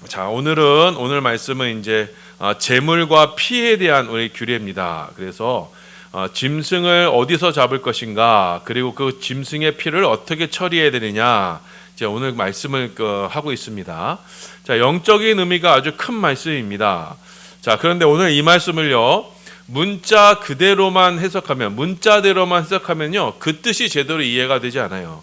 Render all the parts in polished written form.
자, 오늘 말씀은 이제 재물과 피에 대한 우리 규례입니다. 그래서 짐승을 어디서 잡을 것인가, 그리고 그 짐승의 피를 어떻게 처리해야 되느냐, 이제 오늘 말씀을 하고 있습니다. 자, 영적인 의미가 아주 큰 말씀입니다. 자, 그런데 오늘 이 말씀을요, 문자 그대로만 해석하면, 문자대로만 해석하면요, 그 뜻이 제대로 이해가 되지 않아요.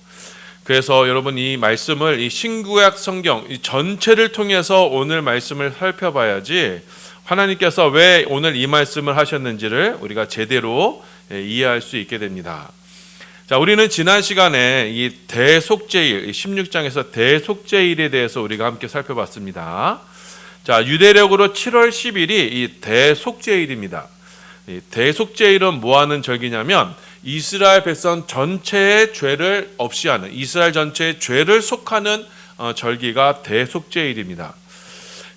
그래서 여러분 이 말씀을 이 신구약 성경 이 전체를 통해서 오늘 말씀을 살펴봐야지 하나님께서 왜 오늘 이 말씀을 하셨는지를 우리가 제대로 이해할 수 있게 됩니다. 자, 우리는 지난 시간에 이 대속죄일 16장에서 대속죄일에 대해서 우리가 함께 살펴봤습니다. 자, 유대력으로 7월 10일이 이 대속죄일입니다. 이 대속죄일은 뭐 하는 절기냐면 이스라엘 백성 전체의 죄를 없이 하는, 이스라엘 전체의 죄를 속하는 절기가 대속죄일입니다.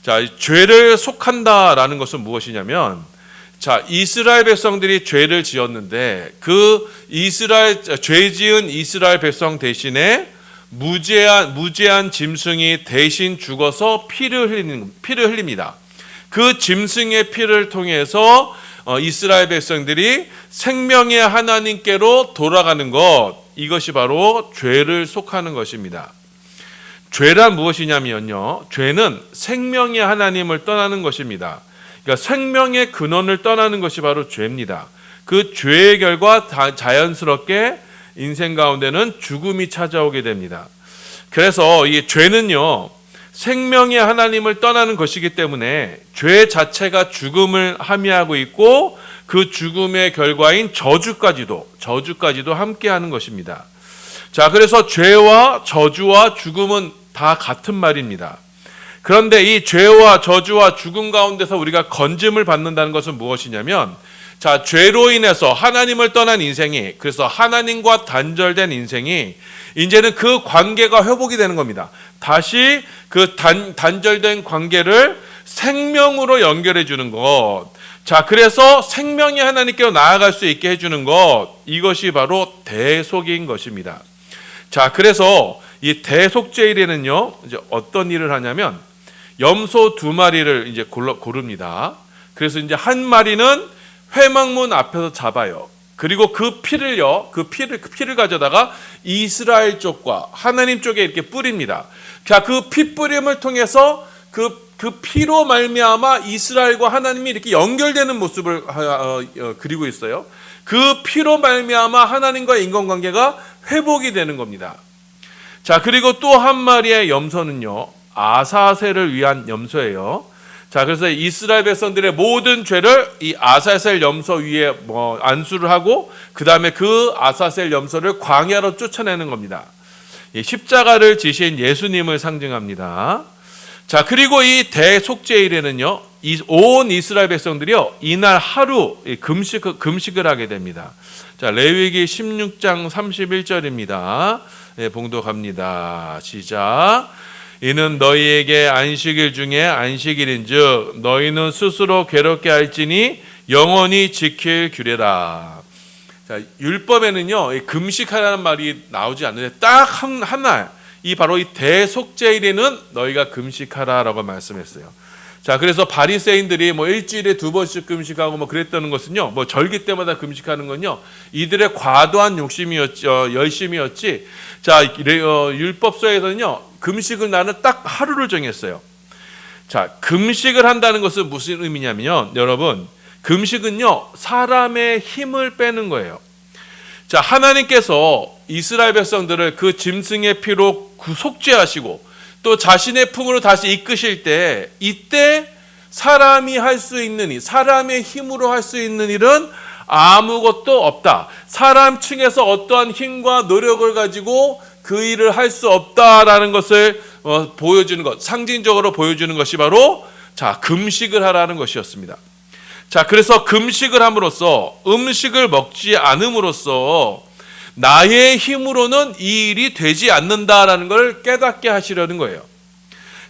자, 죄를 속한다라는 것은 무엇이냐면, 자, 이스라엘 백성들이 죄를 지었는데 그 죄 지은 이스라엘 백성 대신에 무죄한 짐승이 대신 죽어서 피를 흘립니다. 그 짐승의 피를 통해서 이스라엘 백성들이 생명의 하나님께로 돌아가는 것, 이것이 바로 죄를 속하는 것입니다. 죄란 무엇이냐면요, 죄는 생명의 하나님을 떠나는 것입니다. 그러니까 생명의 근원을 떠나는 것이 바로 죄입니다. 그 죄의 결과 자연스럽게 인생 가운데는 죽음이 찾아오게 됩니다. 그래서 이 죄는요, 생명의 하나님을 떠나는 것이기 때문에 죄 자체가 죽음을 함의하고 있고 그 죽음의 결과인 저주까지도 함께하는 것입니다. 자, 그래서 죄와 저주와 죽음은 다 같은 말입니다. 그런데 이 죄와 저주와 죽음 가운데서 우리가 건짐을 받는다는 것은 무엇이냐면, 자, 죄로 인해서 하나님을 떠난 인생이, 그래서 하나님과 단절된 인생이 이제는 그 관계가 회복이 되는 겁니다. 다시 그 단절된 관계를 생명으로 연결해 주는 것. 자, 그래서 생명이 하나님께로 나아갈 수 있게 해주는 것, 이것이 바로 대속인 것입니다. 자, 그래서 이 대속죄일에는요, 이제 어떤 일을 하냐면 염소 2마리를 이제 고릅니다. 그래서 이제 한 마리는 회막문 앞에서 잡아요. 그리고 그 피를 가져다가 이스라엘 쪽과 하나님 쪽에 이렇게 뿌립니다. 자, 그 피 뿌림을 통해서 그 피로 말미암아 이스라엘과 하나님이 이렇게 연결되는 모습을 그리고 있어요. 그 피로 말미암아 하나님과의 인간관계가 회복이 되는 겁니다. 자, 그리고 또 한 마리의 염소는요, 아사셀을 위한 염소예요. 자, 그래서 이스라엘 백성들의 모든 죄를 이 아사셀 염소 위에 안수를 하고 그 다음에 그 아사셀 염소를 광야로 쫓아내는 겁니다. 이 십자가를 지신 예수님을 상징합니다. 자, 그리고 이 대속죄일에는요, 온 이스라엘 백성들이요, 이날 하루 금식을 하게 됩니다. 자, 레위기 16장 31절입니다. 네, 봉독합니다. 시작. 이는 너희에게 안식일 중에 안식일인즉 너희는 스스로 괴롭게 할지니 영원히 지킬 규례라. 자, 율법에는요, 금식하라는 말이 나오지 않는데 딱 한 날, 이 바로 이 대속죄일에는 너희가 금식하라라고 말씀했어요. 자, 그래서 바리새인들이 일주일에 2번씩 금식하고 그랬다는 것은요, 절기 때마다 금식하는 건요, 이들의 과도한 열심이었지. 자, 율법서에서는요, 금식을 나는 딱 하루를 정했어요. 자, 금식을 한다는 것은 무슨 의미냐면요, 여러분, 금식은요, 사람의 힘을 빼는 거예요. 자, 하나님께서 이스라엘 백성들을 그 짐승의 피로 구속죄하시고 또 자신의 품으로 다시 이끄실 때, 이때 사람이 할 수 있는 일, 사람의 힘으로 할 수 있는 일은 아무것도 없다. 사람 층에서 어떠한 힘과 노력을 가지고 그 일을 할 수 없다라는 것을 보여주는 것, 상징적으로 보여주는 것이 바로, 자, 금식을 하라는 것이었습니다. 자, 그래서 금식을 함으로써, 음식을 먹지 않음으로써 나의 힘으로는 이 일이 되지 않는다라는 걸 깨닫게 하시려는 거예요.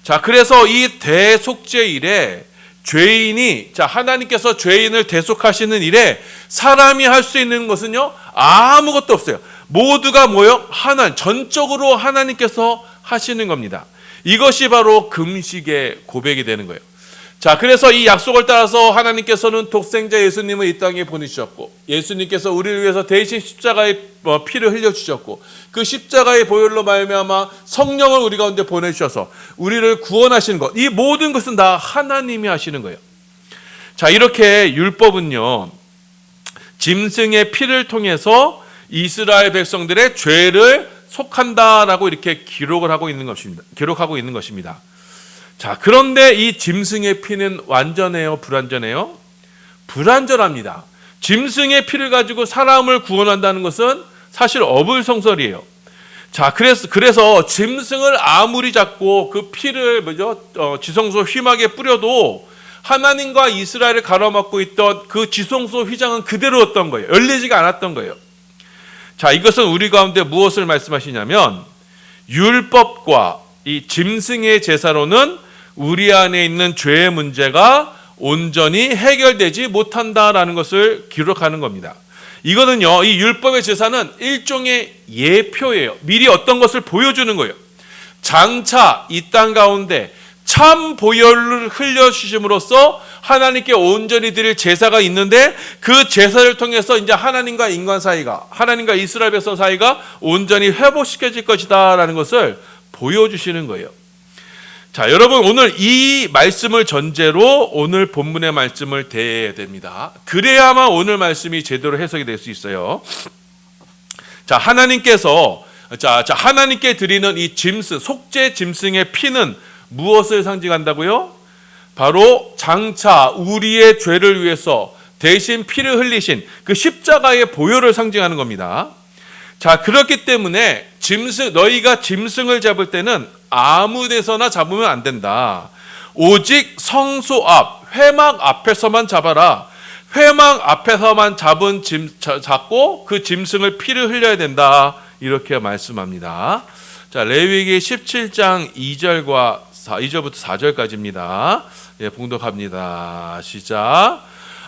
자, 그래서 이 대속죄일에 죄인이, 자, 하나님께서 죄인을 대속하시는 일에 사람이 할 수 있는 것은요, 아무것도 없어요. 모두가 전적으로 하나님께서 하시는 겁니다. 이것이 바로 금식의 고백이 되는 거예요. 자, 그래서 이 약속을 따라서 하나님께서는 독생자 예수님을 이 땅에 보내주셨고, 예수님께서 우리를 위해서 대신 십자가의 피를 흘려주셨고, 그 십자가의 보혈로 말미암아 성령을 우리 가운데 보내주셔서 우리를 구원하시는 것, 이 모든 것은 다 하나님이 하시는 거예요. 자, 이렇게 율법은요, 짐승의 피를 통해서 이스라엘 백성들의 죄를 속한다라고 이렇게 기록하고 있는 것입니다. 자, 그런데 이 짐승의 피는 완전해요, 불완전해요? 불완전합니다. 짐승의 피를 가지고 사람을 구원한다는 것은 사실 어불성설이에요. 자, 그래서 짐승을 아무리 잡고 그 피를 지성소 휘막에 뿌려도 하나님과 이스라엘을 가로막고 있던 그 지성소 휘장은 그대로였던 거예요. 열리지가 않았던 거예요. 자, 이것은 우리 가운데 무엇을 말씀하시냐면, 율법과 이 짐승의 제사로는 우리 안에 있는 죄의 문제가 온전히 해결되지 못한다라는 것을 기록하는 겁니다. 이거는요, 이 율법의 제사는 일종의 예표예요. 미리 어떤 것을 보여주는 거예요. 장차 이 땅 가운데 참 보혈을 흘려주심으로써 하나님께 온전히 드릴 제사가 있는데, 그 제사를 통해서 이제 하나님과 인간 사이가, 하나님과 이스라엘 백성 사이가 온전히 회복시켜질 것이다라는 것을 보여주시는 거예요. 자, 여러분, 오늘 이 말씀을 전제로 오늘 본문의 말씀을 대해야 됩니다. 그래야만 오늘 말씀이 제대로 해석이 될 수 있어요. 자, 하나님께 드리는 이 짐승, 속죄 짐승의 피는 무엇을 상징한다고요? 바로 장차 우리의 죄를 위해서 대신 피를 흘리신 그 십자가의 보혈을 상징하는 겁니다. 자, 그렇기 때문에 너희가 짐승을 잡을 때는 아무 데서나 잡으면 안 된다. 오직 성소 앞, 회막 앞에서만 잡아라. 회막 앞에서만 잡고 그 짐승을 피를 흘려야 된다. 이렇게 말씀합니다. 자, 레위기 17장 2절부터 4절까지입니다. 예, 봉독합니다. 시작.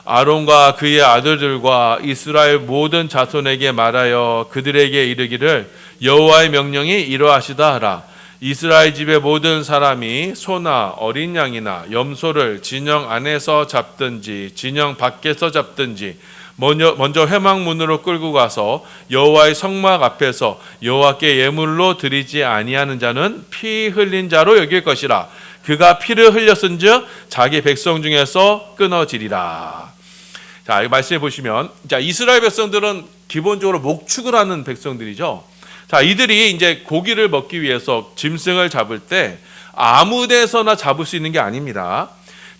아론과 그의 아들들과 이스라엘 모든 자손에게 말하여 그들에게 이르기를, 여호와의 명령이 이러하시다 하라. 이스라엘 집의 모든 사람이 소나 어린 양이나 염소를 진영 안에서 잡든지 진영 밖에서 잡든지 먼저 회막문으로 끌고 가서 여호와의 성막 앞에서 여호와께 예물로 드리지 아니하는 자는 피 흘린 자로 여길 것이라. 그가 피를 흘렸은즉 자기 백성 중에서 끊어지리라. 자, 이 말씀해 보시면, 자, 이스라엘 백성들은 기본적으로 목축을 하는 백성들이죠. 자, 이들이 이제 고기를 먹기 위해서 짐승을 잡을 때 아무 데서나 잡을 수 있는 게 아닙니다.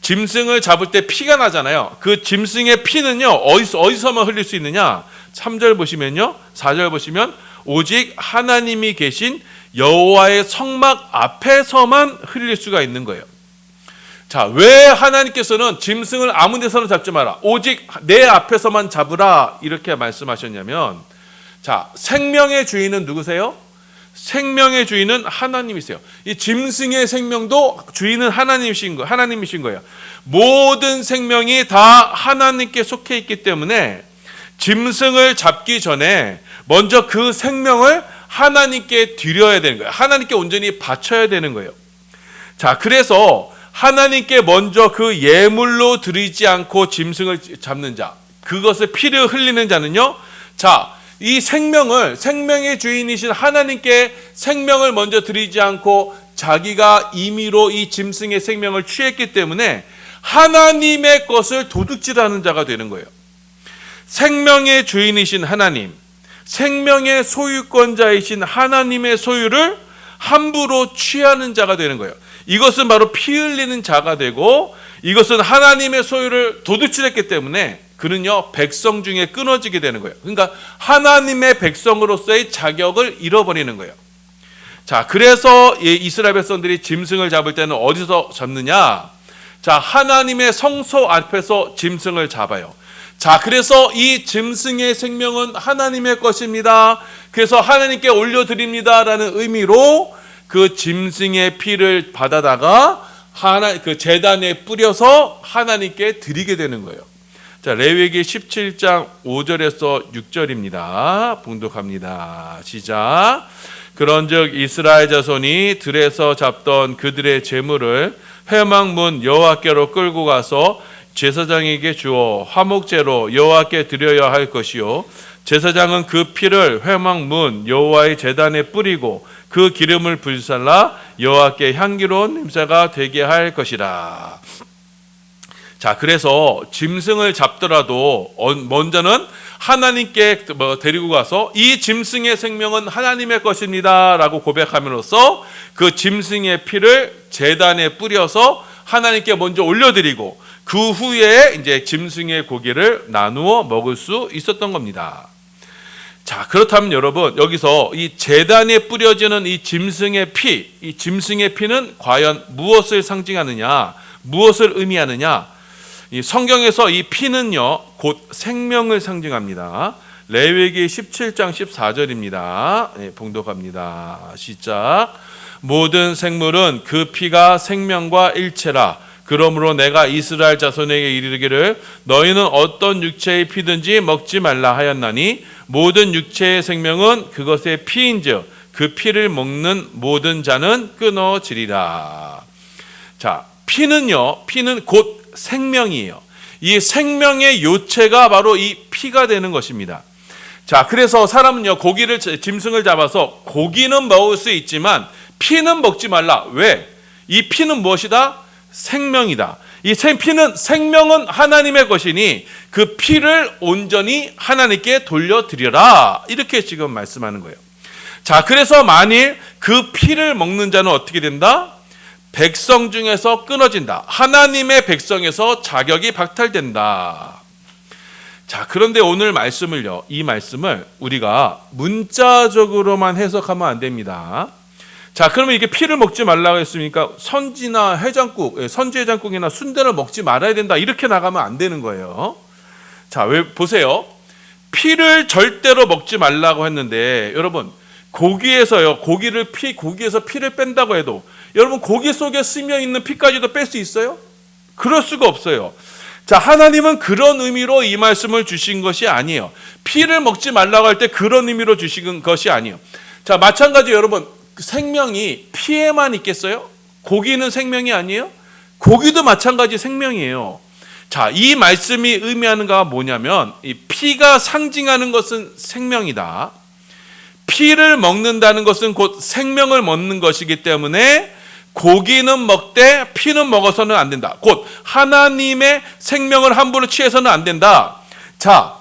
짐승을 잡을 때 피가 나잖아요. 그 짐승의 피는요, 어디서만 흘릴 수 있느냐? 3절 보시면요, 4절 보시면, 오직 하나님이 계신 여호와의 성막 앞에서만 흘릴 수가 있는 거예요. 자, 왜 하나님께서는 짐승을 아무 데서나 잡지 마라, 오직 내 앞에서만 잡으라, 이렇게 말씀하셨냐면, 자, 생명의 주인은 누구세요? 생명의 주인은 하나님이세요. 이 짐승의 생명도 주인은 하나님이신 거예요. 모든 생명이 다 하나님께 속해 있기 때문에 짐승을 잡기 전에 먼저 그 생명을 하나님께 드려야 되는 거예요. 하나님께 온전히 바쳐야 되는 거예요. 자, 그래서 하나님께 먼저 그 예물로 드리지 않고 짐승을 잡는 자, 그것을 피를 흘리는 자는요, 자, 이 생명의 주인이신 하나님께 생명을 먼저 드리지 않고 자기가 임의로 이 짐승의 생명을 취했기 때문에 하나님의 것을 도둑질하는 자가 되는 거예요. 생명의 주인이신 하나님, 생명의 소유권자이신 하나님의 소유를 함부로 취하는 자가 되는 거예요. 이것은 바로 피 흘리는 자가 되고, 이것은 하나님의 소유를 도둑질했기 때문에 그는요, 백성 중에 끊어지게 되는 거예요. 그러니까 하나님의 백성으로서의 자격을 잃어버리는 거예요. 자, 그래서 이스라엘 백성들이 짐승을 잡을 때는 어디서 잡느냐? 자, 하나님의 성소 앞에서 짐승을 잡아요. 자, 그래서 이 짐승의 생명은 하나님의 것입니다. 그래서 하나님께 올려드립니다라는 의미로 그 짐승의 피를 받아다가 그 제단에 뿌려서 하나님께 드리게 되는 거예요. 자, 레위기 17장 5절에서 6절입니다. 봉독합니다. 시작. 그런즉 이스라엘 자손이 들에서 잡던 그들의 제물을 회막문 여호와께로 끌고 가서 제사장에게 주어 화목제로 여호와께 드려야 할 것이요 제사장은 그 피를 회막문 여호와의 제단에 뿌리고 그 기름을 불살라 여호와께 향기로운 냄새가 되게 할 것이라. 자, 그래서 짐승을 잡더라도 먼저는 하나님께 데리고 가서 이 짐승의 생명은 하나님의 것입니다 라고 고백함으로써 그 짐승의 피를 제단에 뿌려서 하나님께 먼저 올려드리고 그 후에 이제 짐승의 고기를 나누어 먹을 수 있었던 겁니다. 자, 그렇다면 여러분, 여기서 이 제단에 뿌려지는 이 짐승의 피, 이 짐승의 피는 과연 무엇을 상징하느냐, 무엇을 의미하느냐? 이 성경에서 이 피는요, 곧 생명을 상징합니다. 레위기 17장 14절입니다. 봉독합니다. 시작. 모든 생물은 그 피가 생명과 일체라. 그러므로 내가 이스라엘 자손에게 이르기를 너희는 어떤 육체의 피든지 먹지 말라 하였나니 모든 육체의 생명은 그것의 피인즉 그 피를 먹는 모든 자는 끊어지리라. 자, 피는요, 피는 곧 생명이에요. 이 생명의 요체가 바로 이 피가 되는 것입니다. 자, 그래서 사람은요, 짐승을 잡아서 고기는 먹을 수 있지만 피는 먹지 말라. 왜? 이 피는 무엇이다? 생명이다. 이 생명은 하나님의 것이니 그 피를 온전히 하나님께 돌려드려라. 이렇게 지금 말씀하는 거예요. 자, 그래서 만일 그 피를 먹는 자는 어떻게 된다? 백성 중에서 끊어진다. 하나님의 백성에서 자격이 박탈된다. 자, 그런데 오늘 이 말씀을 우리가 문자적으로만 해석하면 안 됩니다. 자, 그러면 이게 피를 먹지 말라고 했으니까 선지나 해장국, 선지 해장국이나 순대를 먹지 말아야 된다. 이렇게 나가면 안 되는 거예요. 자, 왜 보세요. 피를 절대로 먹지 말라고 했는데 여러분, 고기에서 피를 뺀다고 해도 여러분 고기 속에 스며 있는 피까지도 뺄 수 있어요? 그럴 수가 없어요. 자, 하나님은 그런 의미로 이 말씀을 주신 것이 아니에요. 피를 먹지 말라고 할 때 그런 의미로 주신 것이 아니에요. 자, 마찬가지 여러분, 생명이 피에만 있겠어요? 고기는 생명이 아니에요? 고기도 마찬가지 생명이에요. 자, 이 말씀이 의미하는 가 뭐냐면 이 피가 상징하는 것은 생명이다. 피를 먹는다는 것은 곧 생명을 먹는 것이기 때문에 고기는 먹되 피는 먹어서는 안 된다. 곧 하나님의 생명을 함부로 취해서는 안 된다. 자,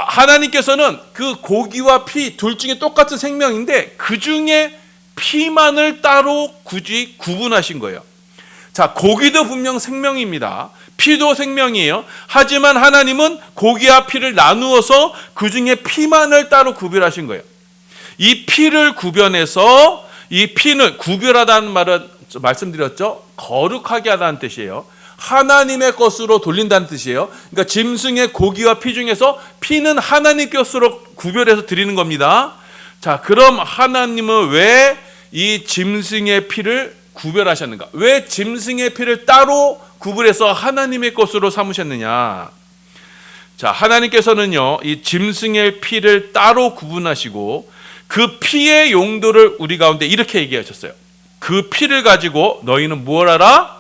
하나님께서는 그 고기와 피 둘 중에 똑같은 생명인데 그 중에 피만을 따로 굳이 구분하신 거예요. 자, 고기도 분명 생명입니다. 피도 생명이에요. 하지만 하나님은 고기와 피를 나누어서 그 중에 피만을 따로 구별하신 거예요. 이 피를 구별해서 이 피는 구별하다는 말은 말씀드렸죠. 거룩하게 하다는 뜻이에요. 하나님의 것으로 돌린다는 뜻이에요. 그러니까 짐승의 고기와 피 중에서 피는 하나님 것으로 구별해서 드리는 겁니다. 자, 그럼 하나님은 왜 이 짐승의 피를 구별하셨는가? 왜 짐승의 피를 따로 구분해서 하나님의 것으로 삼으셨느냐? 자, 하나님께서는요, 이 짐승의 피를 따로 구분하시고 그 피의 용도를 우리 가운데 이렇게 얘기하셨어요. 그 피를 가지고 너희는 뭘 하라?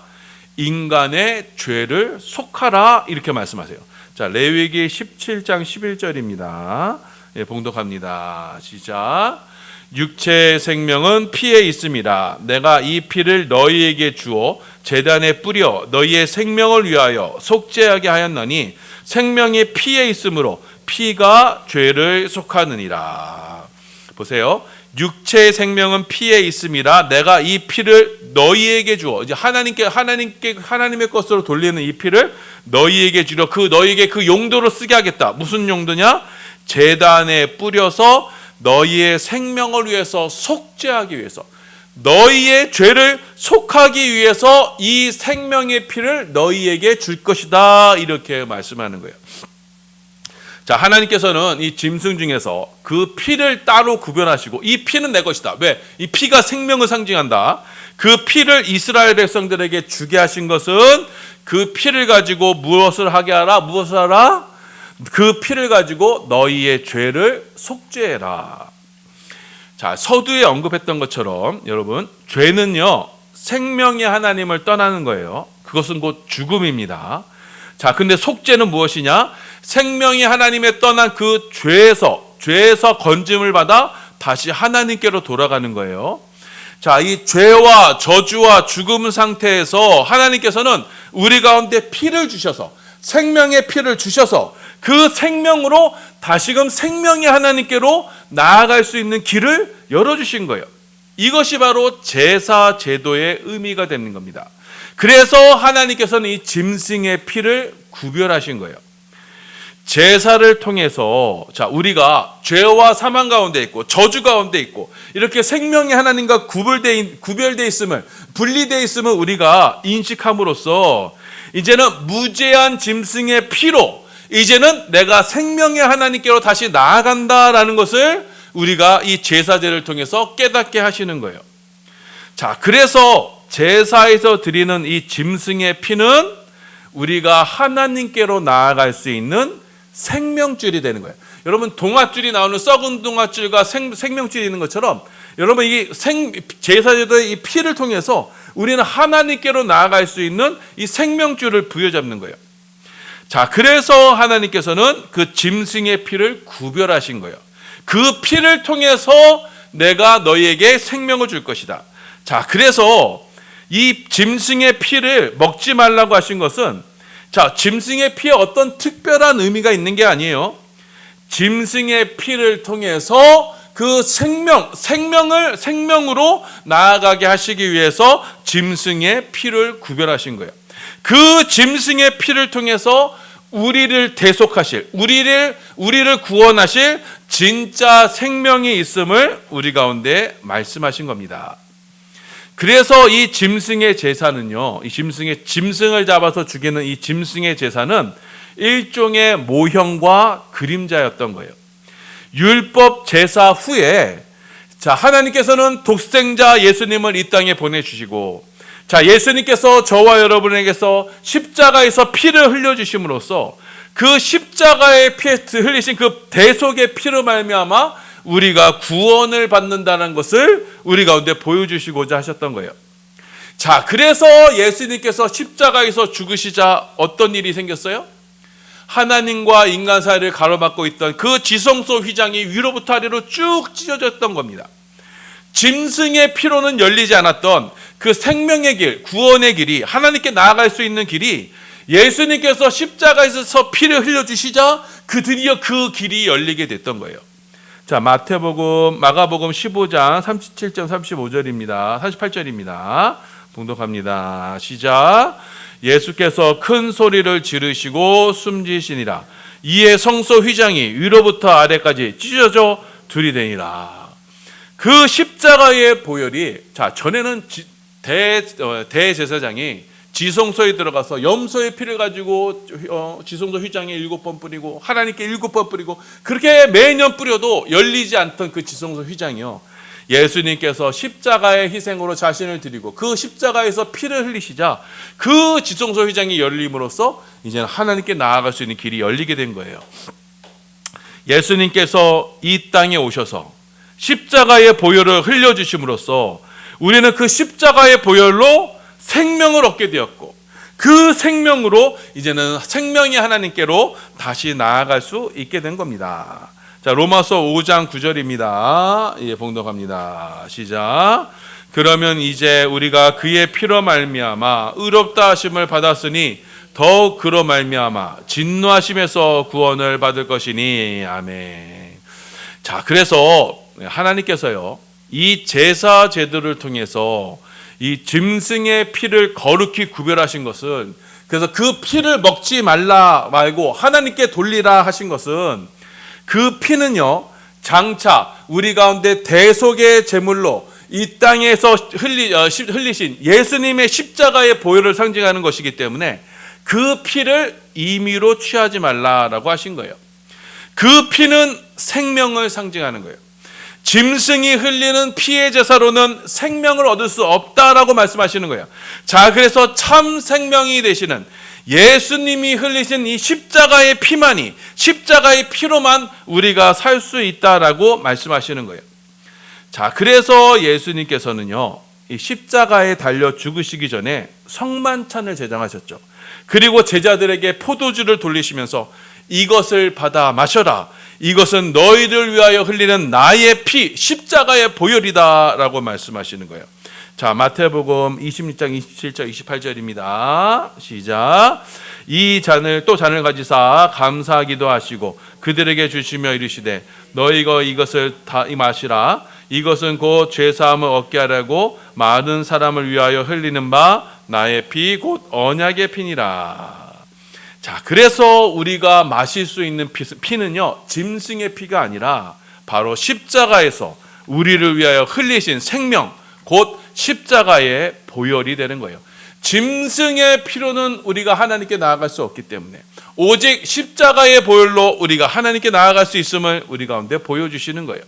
인간의 죄를 속하라. 이렇게 말씀하세요. 자, 레위기 17장 11절입니다. 봉독합니다. 시작. 육체의 생명은 피에 있음이라. 내가 이 피를 너희에게 주어 제단에 뿌려 너희의 생명을 위하여 속죄하게 하였나니 생명이 피에 있으므로 피가 죄를 속하느니라. 보세요. 육체의 생명은 피에 있음이라. 내가 이 피를 너희에게 주어, 이제 하나님의 것으로 돌리는 이 피를 너희에게 주려 너희에게 그 용도로 쓰게 하겠다. 무슨 용도냐? 제단에 뿌려서 너희의 생명을 위해서 속죄하기 위해서, 너희의 죄를 속하기 위해서 이 생명의 피를 너희에게 줄 것이다. 이렇게 말씀하는 거예요. 자, 하나님께서는 이 짐승 중에서 그 피를 따로 구별하시고 이 피는 내 것이다. 왜? 이 피가 생명을 상징한다. 그 피를 이스라엘 백성들에게 주게 하신 것은 그 피를 가지고 무엇을 하게 하라? 무엇을 하라? 그 피를 가지고 너희의 죄를 속죄해라. 자, 서두에 언급했던 것처럼 여러분, 죄는요 생명의 하나님을 떠나는 거예요. 그것은 곧 죽음입니다. 자, 근데 속죄는 무엇이냐? 생명의 하나님에 떠난 그 죄에서 건짐을 받아 다시 하나님께로 돌아가는 거예요. 자, 이 죄와 저주와 죽음 상태에서 하나님께서는 우리 가운데 피를 주셔서, 생명의 피를 주셔서 그 생명으로 다시금 생명의 하나님께로 나아갈 수 있는 길을 열어주신 거예요. 이것이 바로 제사 제도의 의미가 되는 겁니다. 그래서 하나님께서는 이 짐승의 피를 구별하신 거예요. 제사를 통해서, 자, 우리가 죄와 사망 가운데 있고 저주 가운데 있고 이렇게 생명의 하나님과 구별되어 있음을, 분리되어 있음을 우리가 인식함으로써 이제는 무죄한 짐승의 피로 이제는 내가 생명의 하나님께로 다시 나아간다라는 것을 우리가 이 제사제를 통해서 깨닫게 하시는 거예요. 자, 그래서 제사에서 드리는 이 짐승의 피는 우리가 하나님께로 나아갈 수 있는 생명줄이 되는 거예요. 여러분, 동아줄이 나오는 썩은 동아줄과 생명줄이 있는 것처럼 여러분, 이 제사제도의 이 피를 통해서 우리는 하나님께로 나아갈 수 있는 이 생명줄을 부여잡는 거예요. 자, 그래서 하나님께서는 그 짐승의 피를 구별하신 거예요. 그 피를 통해서 내가 너희에게 생명을 줄 것이다. 자, 그래서 이 짐승의 피를 먹지 말라고 하신 것은, 자, 짐승의 피에 어떤 특별한 의미가 있는 게 아니에요. 짐승의 피를 통해서 그 생명으로 나아가게 하시기 위해서 짐승의 피를 구별하신 거예요. 그 짐승의 피를 통해서 우리를 대속하실, 우리를 구원하실 진짜 생명이 있음을 우리 가운데 말씀하신 겁니다. 그래서 이 짐승의 제사는요, 짐승을 잡아서 죽이는 이 짐승의 제사는 일종의 모형과 그림자였던 거예요. 율법 제사 후에, 자, 하나님께서는 독생자 예수님을 이 땅에 보내주시고, 자, 예수님께서 저와 여러분에게서 십자가에서 피를 흘려주심으로써 그 십자가의 피에 흘리신 그 대속의 피로 말미암아 우리가 구원을 받는다는 것을 우리 가운데 보여주시고자 하셨던 거예요. 자, 그래서 예수님께서 십자가에서 죽으시자 어떤 일이 생겼어요? 하나님과 인간 사이를 가로막고 있던 그 지성소 휘장이 위로부터 아래로 쭉 찢어졌던 겁니다. 짐승의 피로는 열리지 않았던 그 생명의 길, 구원의 길이, 하나님께 나아갈 수 있는 길이 예수님께서 십자가에서 피를 흘려주시자 드디어 그 길이 열리게 됐던 거예요. 자, 마가복음 15장 37절 35절입니다. 48절입니다. 봉독합니다. 시작. 예수께서 큰 소리를 지르시고 숨지시니라. 이에 성소 휘장이 위로부터 아래까지 찢어져 들이대니라. 그 십자가의 보혈이, 자, 전에는 대제사장이 지성소에 들어가서 염소의 피를 가지고 지성소 휘장에 7번 뿌리고 하나님께 7번 뿌리고 그렇게 매년 뿌려도 열리지 않던 그 지성소 휘장이요, 예수님께서 십자가의 희생으로 자신을 드리고 그 십자가에서 피를 흘리시자 그 지성소 휘장이 열림으로써 이제는 하나님께 나아갈 수 있는 길이 열리게 된 거예요. 예수님께서 이 땅에 오셔서 십자가의 보혈을 흘려주심으로써 우리는 그 십자가의 보혈로 생명을 얻게 되었고 그 생명으로 이제는 생명이 하나님께로 다시 나아갈 수 있게 된 겁니다. 자, 로마서 5장 9절입니다. 예, 봉독합니다. 시작. 그러면 이제 우리가 그의 피로 말미암아 의롭다 하심을 받았으니 더욱 그로 말미암아 진노하심에서 구원을 받을 것이니. 아멘. 자, 그래서 하나님께서요, 이 제사 제도를 통해서 이 짐승의 피를 거룩히 구별하신 것은, 그래서 그 피를 먹지 말고 하나님께 돌리라 하신 것은, 그 피는요, 장차 우리 가운데 대속의 제물로 이 땅에서 흘리신 예수님의 십자가의 보혈을 상징하는 것이기 때문에 그 피를 임의로 취하지 말라라고 하신 거예요. 그 피는 생명을 상징하는 거예요. 짐승이 흘리는 피의 제사로는 생명을 얻을 수 없다라고 말씀하시는 거예요. 자, 그래서 참 생명이 되시는 예수님이 흘리신 이 십자가의 피만이, 십자가의 피로만 우리가 살 수 있다라고 말씀하시는 거예요. 자, 그래서 예수님께서는요, 이 십자가에 달려 죽으시기 전에 성만찬을 제정하셨죠. 그리고 제자들에게 포도주를 돌리시면서 이것을 받아 마셔라. 이것은 너희를 위하여 흘리는 나의 피, 십자가의 보혈이다 라고 말씀하시는 거예요. 자, 마태복음 26장 27절 28절입니다. 시작. 이 잔을 가지사 감사하기도 하시고 그들에게 주시며 이르시되 너희가 이것을 다 마시라. 이것은 곧 죄사함을 얻게 하려고 많은 사람을 위하여 흘리는 바 나의 피 곧 언약의 피니라. 자, 그래서 우리가 마실 수 있는 피는요, 짐승의 피가 아니라 바로 십자가에서 우리를 위하여 흘리신 생명, 곧 십자가의 보혈이 되는 거예요. 짐승의 피로는 우리가 하나님께 나아갈 수 없기 때문에 오직 십자가의 보혈로 우리가 하나님께 나아갈 수 있음을 우리 가운데 보여주시는 거예요.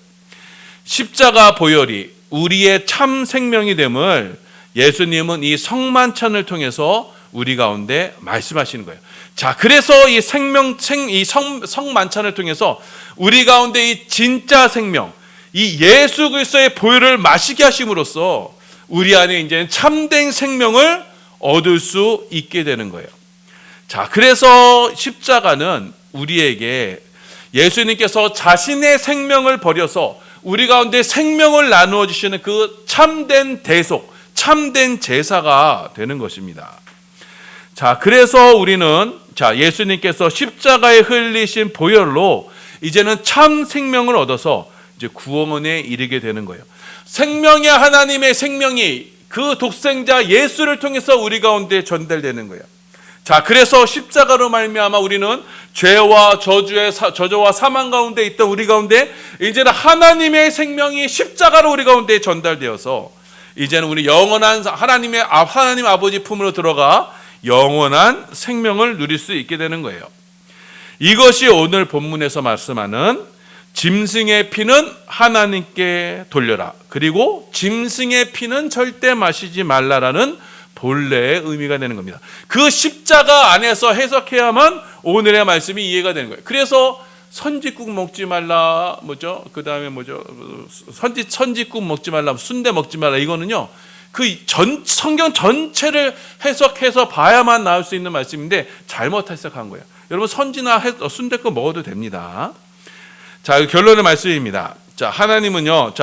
십자가 보혈이 우리의 참 생명이 됨을 예수님은 이 성만찬을 통해서 우리 가운데 말씀하시는 거예요. 자, 그래서 이 성만찬을 통해서 우리 가운데 이 진짜 생명, 이 예수 그리스도의 보혈을 마시게 하심으로써 우리 안에 이제 참된 생명을 얻을 수 있게 되는 거예요. 자, 그래서 십자가는 우리에게 예수님께서 자신의 생명을 버려서 우리 가운데 생명을 나누어 주시는 그 참된 대속, 참된 제사가 되는 것입니다. 자, 그래서 우리는 예수님께서 십자가에 흘리신 보혈로 이제는 참 생명을 얻어서 이제 구원에 이르게 되는 거예요. 생명의 하나님의 생명이 그 독생자 예수를 통해서 우리 가운데 전달되는 거예요. 자, 그래서 십자가로 말미암아 우리는 죄와 저주와 사망 가운데 있던 우리 가운데 이제는 하나님의 생명이 십자가로 우리 가운데 전달되어서 이제는 우리 영원한 하나님 아버지 품으로 들어가 영원한 생명을 누릴 수 있게 되는 거예요. 이것이 오늘 본문에서 말씀하는 짐승의 피는 하나님께 돌려라. 그리고 짐승의 피는 절대 마시지 말라라는 본래의 의미가 되는 겁니다. 그 십자가 안에서 해석해야만 오늘의 말씀이 이해가 되는 거예요. 그래서 선지국 먹지 말라, 그다음에 선지국 먹지 말라, 순대 먹지 말라, 이거는요, 성경 전체를 해석해서 봐야만 나올 수 있는 말씀인데 잘못 해석한 거예요. 여러분, 선지나 순대국 먹어도 됩니다. 자, 결론의 말씀입니다. 하나님은요,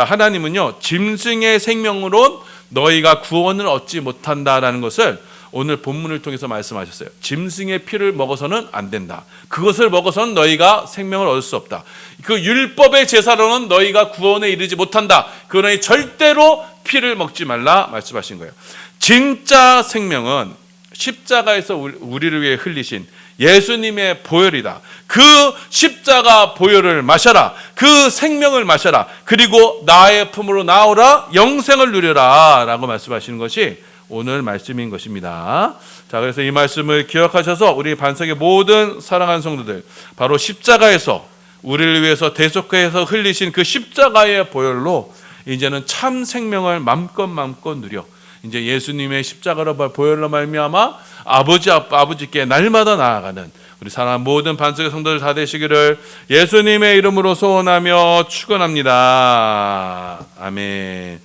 짐승의 생명으로 너희가 구원을 얻지 못한다라는 것을 오늘 본문을 통해서 말씀하셨어요. 짐승의 피를 먹어서는 안 된다. 그것을 먹어서는 너희가 생명을 얻을 수 없다. 그 율법의 제사로는 너희가 구원에 이르지 못한다. 그러니 절대로 피를 먹지 말라 말씀하신 거예요. 진짜 생명은 십자가에서 우리를 위해 흘리신 예수님의 보혈이다. 그 십자가 보혈을 마셔라. 그 생명을 마셔라. 그리고 나의 품으로 나오라. 영생을 누려라 라고 말씀하시는 것이 오늘 말씀인 것입니다. 자, 그래서 이 말씀을 기억하셔서 우리 반석의 모든 사랑하는 성도들, 바로 십자가에서 우리를 위해서 대속해서 흘리신 그 십자가의 보혈로 이제는 참 생명을 마음껏 누려 이제 예수님의 십자가로 보혈로 말미암아 아버지께 날마다 나아가는 우리 사랑하는 모든 반석의 성도들 다 되시기를 예수님의 이름으로 소원하며 축원합니다. 아멘.